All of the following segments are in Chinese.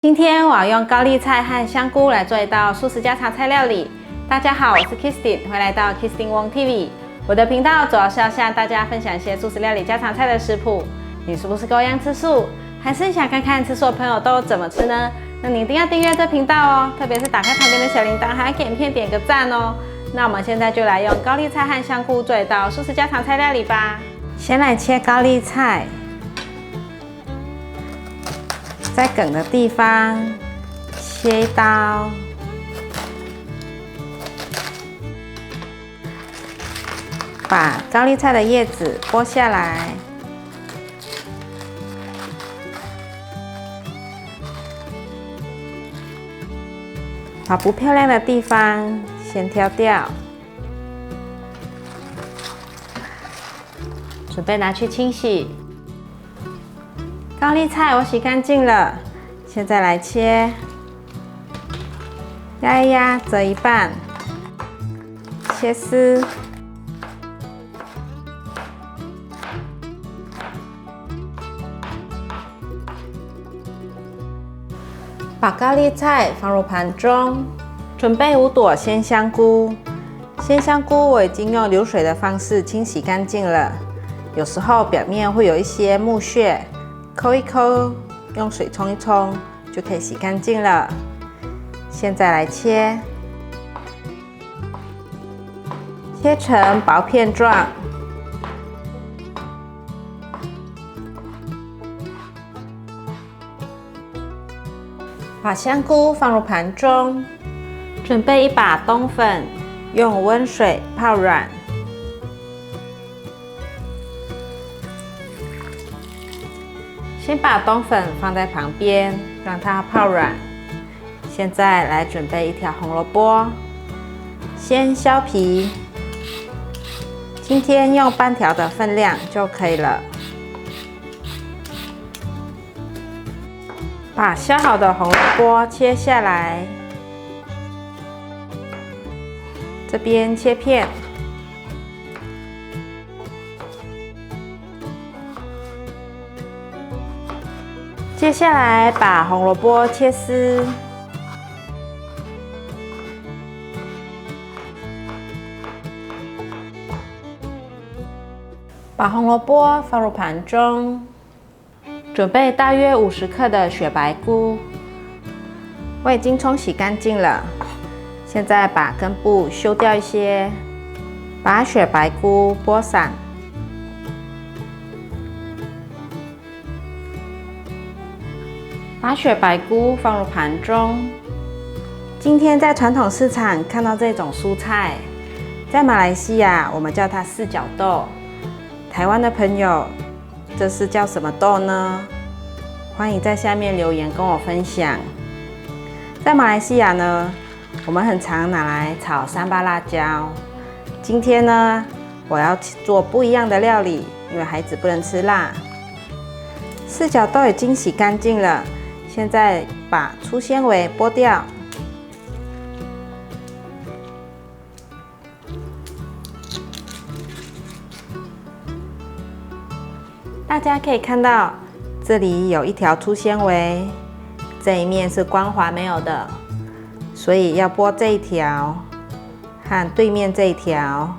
今天我要用高丽菜和香菇来做一道素食家常菜料理。大家好，我是 Kristin， 欢迎来到 Kristin Wong TV。我的频道主要是要向大家分享一些素食料理家常菜的食谱。你是不是跟我一样吃素，还是想看看吃素的朋友都怎么吃呢？那你一定要订阅这频道哦，特别是打开旁边的小铃铛，还要给影片点个赞哦。那我们现在就来用高丽菜和香菇做一道素食家常菜料理吧。先来切高丽菜。 在梗的地方切一刀，把高丽菜的叶子剥下来，把不漂亮的地方先挑掉，准备拿去清洗。 高丽菜我洗干净了，现在来切，压一压，折一半，切丝。把高丽菜放入盘中，准备5朵鲜香菇。鲜香菇我已经用流水的方式清洗干净了，有时候表面会有一些木屑。 抠一抠，用水冲一冲就可以洗干净了。现在来切，切成薄片状。把香菇放入盘中，准备1把冬粉，用温水泡软。 先把冬粉放在旁边，让它泡软。现在来准备1条红萝卜，先削皮。今天用半条的分量就可以了。把削好的红萝卜切下来，这边切片。 接下来把红萝卜切丝，把红萝卜放入盘中，准备大约50克的雪白菇，我已经冲洗干净了。现在把根部修掉一些，把雪白菇剥散。 把雪白菇放入盘中。今天在传统市场看到这种蔬菜，在马来西亚我们叫它四角豆。台湾的朋友，这是叫什么豆呢？欢迎在下面留言跟我分享。在马来西亚呢，我们很常拿来炒三巴辣椒。今天呢，我要做不一样的料理，因为孩子不能吃辣。四角豆已经洗干净了。 现在把粗纤维剥掉，大家可以看到，这里有1条粗纤维，这一面是光滑没有的，所以要剥这一条和对面这一条。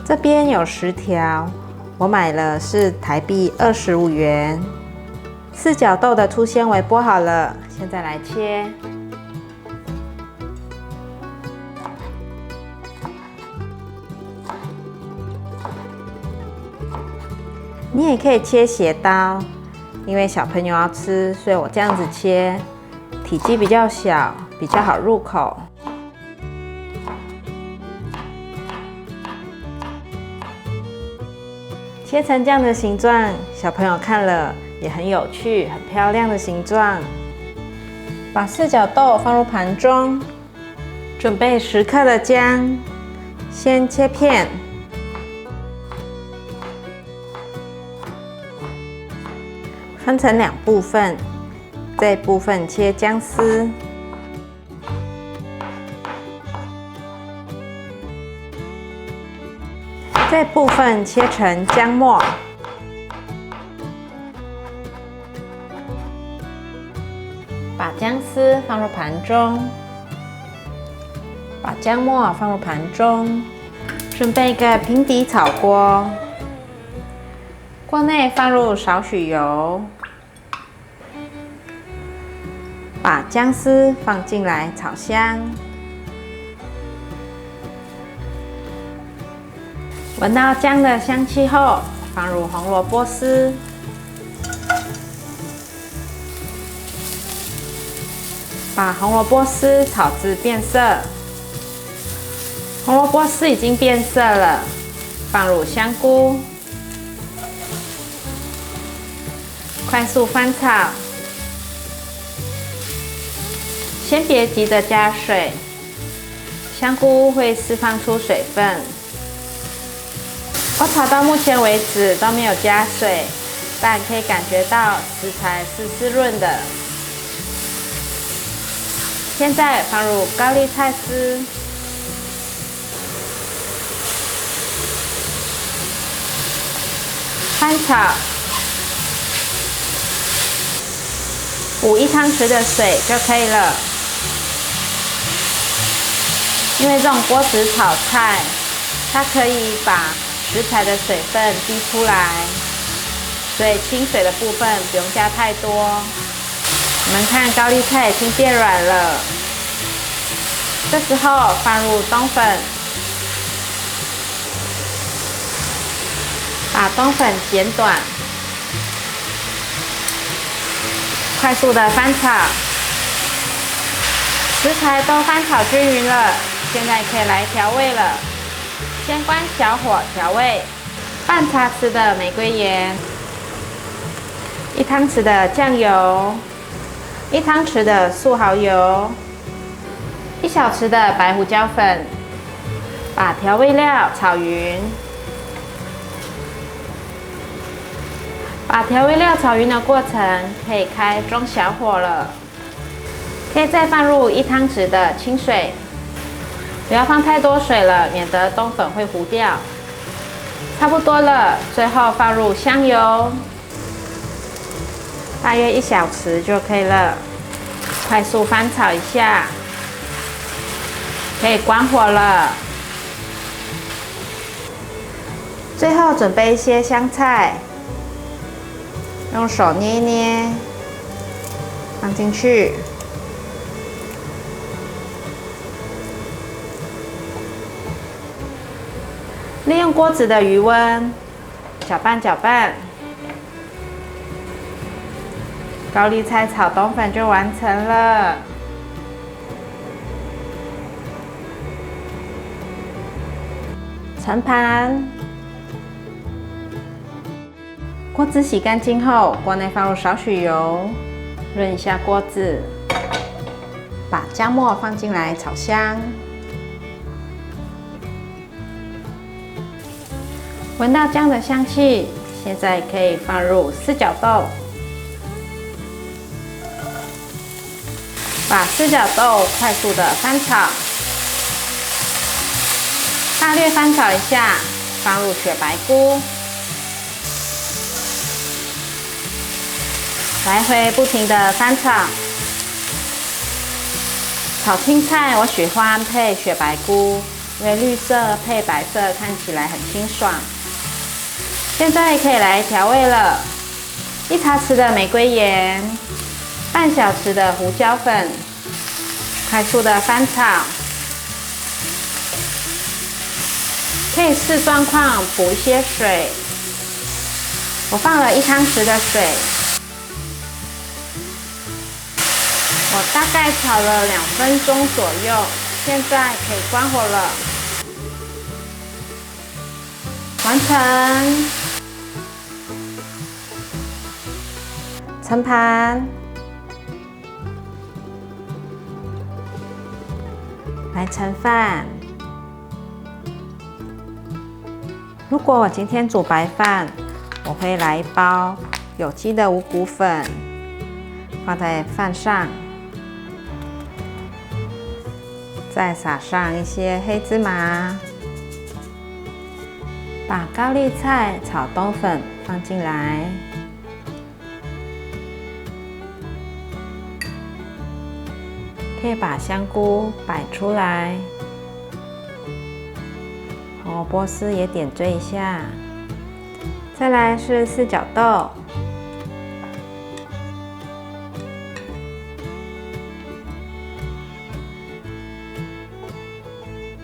这边有10条，我买了是台币25元。四角豆的粗纤维剥好了，现在来切。你也可以切斜刀，因为小朋友要吃，所以我这样子切，体积比较小，比较好入口。 切成这样的形状，小朋友看了也很有趣、很漂亮的形状。把四角豆放入盘中，准备10克的姜，先切片，分成2部分，这一部分切姜丝，这部分切成姜末，把姜丝放入盘中，把姜末放入盘中，准备一个平底炒锅，锅内放入少许油，把姜丝放进来炒香。闻到姜的香气后，放入红萝卜丝，把红萝卜丝炒至变色。红萝卜丝已经变色了，放入香菇，快速翻炒。先别急着加水，香菇会释放出水分。我炒到目前为止都没有加水，但可以感觉到食材是湿润的。现在放入高丽菜丝，翻炒，补1汤匙的水就可以了。因为这种锅子炒菜，它可以把食材的水分逼出来，所以清水的部分不用加太多。你们看，高丽菜已经变软了，这时候放入冬粉，把冬粉剪短，快速的翻炒，食材都翻炒均匀了，现在可以来调味了。先关小火调味，半茶匙的玫瑰盐，1汤匙的酱油，1汤匙的素蚝油，1小匙的白胡椒粉，把调味料炒匀。把调味料炒匀的过程可以开中小火了，可以再放入1汤匙的清水。不要放太多水了，免得冬粉会糊掉。差不多了，最后放入香油，大约1小匙就可以了。快速翻炒一下，可以关火了。最后准备一些香菜，用手捏一捏，放进去。利用锅子的余温搅拌搅拌，高丽菜炒冬粉就完成了。盛盘，锅子洗干净后，锅内放入少许油，润一下锅子，把姜末放进来炒香。闻到姜的香气，现在可以放入四角豆，把四角豆快速的翻炒，大略翻炒一下，放入雪白菇，来回不停的翻炒。炒青菜，我喜欢配雪白菇，因为绿色配白色看起来很清爽。现在可以来调味了，1茶匙的玫瑰盐，半小匙的胡椒粉，快速的翻炒。可以视状况补一些水，我放了1汤匙的水，我大概炒了2分钟左右，现在可以关火了。完成。盛盘，来盛饭。如果我今天煮白饭，我会来一包有机的五谷粉，放在饭上，再撒上一些黑芝麻，把高丽菜炒冬粉放进来，可以把香菇摆出来，红萝卜丝也点缀一下。再来是四角豆，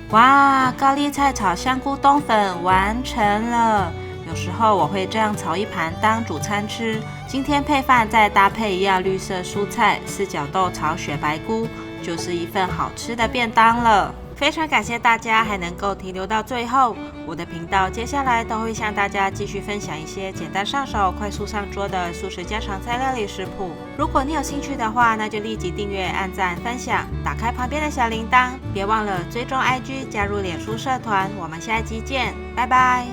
哇，高丽菜炒香菇冬粉完成了。有时候我会这样炒一盘当主餐吃，今天配饭再搭配一样绿色蔬菜，四角豆炒雪白菇，就是一份好吃的便当了。非常感谢大家还能够停留到最后，我的频道接下来都会向大家继续分享一些简单上手、快速上桌的素食家常菜料理食谱。如果你有兴趣的话，那就立即订阅、按赞、分享，打开旁边的小铃铛，别忘了追踪 IG、加入脸书社团。我们下一集见，拜拜。